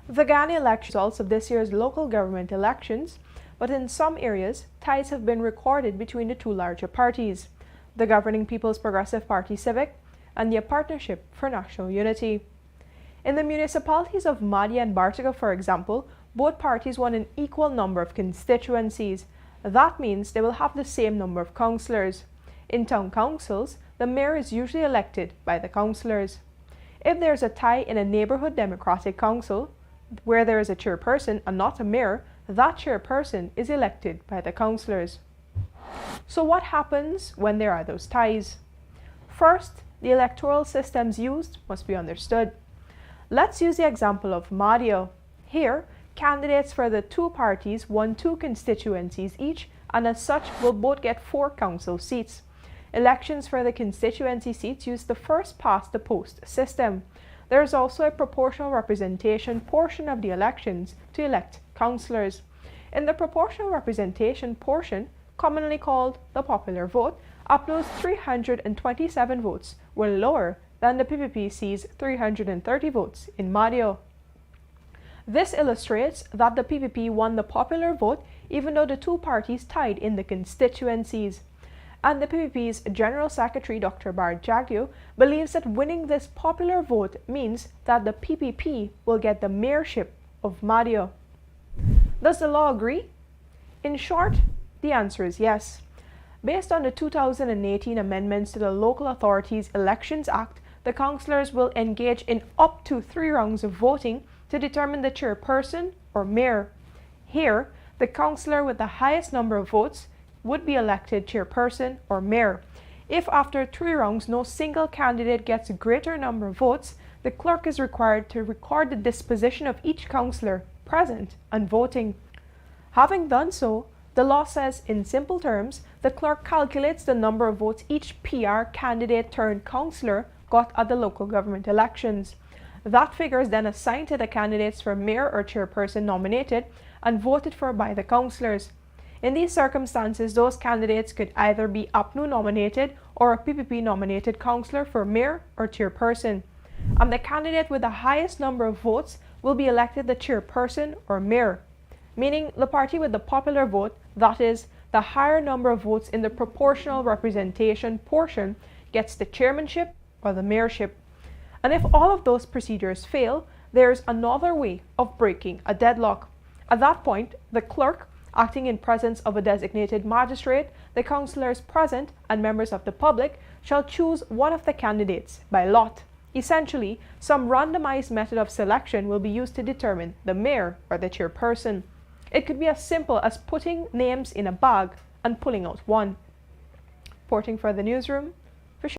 The Ghana election results of this year's local government elections, but in some areas, ties have been recorded between the two larger parties, the governing People's Progressive Party Civic and the Partnership for National Unity. In the municipalities of Madia and Bartiga, for example, both parties won an equal number of constituencies. That means they will have the same number of councillors. In town councils, the mayor is usually elected by the councillors. If there is a tie in a neighbourhood democratic council, where there is a chairperson and not a mayor, that chairperson is elected by the councillors. So what happens when there are those ties? First, the electoral systems used must be understood. Let's use the example of Madia. Here, candidates for the two parties won 2 constituencies each, and as such will both get 4 council seats. Elections for the constituency seats use the first past the post system. There is also a proportional representation portion of the elections to elect councillors. In the proportional representation portion, commonly called the popular vote, UPNO's 327 votes were lower than the PPP's 330 votes in Madia. This illustrates that the PPP won the popular vote even though the two parties tied in the constituencies. And the PPP's General Secretary Dr. Bart Jagdeo believes that winning this popular vote means that the PPP will get the mayorship of Madia. Does the law agree? In short, the answer is yes. Based on the 2018 amendments to the Local Authorities Elections Act, the councillors will engage in up to 3 rounds of voting to determine the chairperson or mayor. Here, the councillor with the highest number of votes would be elected chairperson or mayor. If after 3 rounds no single candidate gets a greater number of votes, the clerk is required to record the disposition of each councillor present and voting. Having done so, the law says, in simple terms, the clerk calculates the number of votes each PR candidate turned councillor got at the local government elections. That figure is then assigned to the candidates for mayor or chairperson nominated and voted for by the councillors. In these circumstances, those candidates could either be UPNO nominated or a PPP nominated councillor for mayor or chairperson. And the candidate with the highest number of votes will be elected the chairperson or mayor, meaning the party with the popular vote, that is, the higher number of votes in the proportional representation portion, gets the chairmanship or the mayorship. And if all of those procedures fail, there's another way of breaking a deadlock. At that point, the clerk, acting in presence of a designated magistrate, the councillors present, and members of the public, shall choose one of the candidates by lot. Essentially, some randomized method of selection will be used to determine the mayor or the chairperson. It could be as simple as putting names in a bag and pulling out one. Reporting for the newsroom,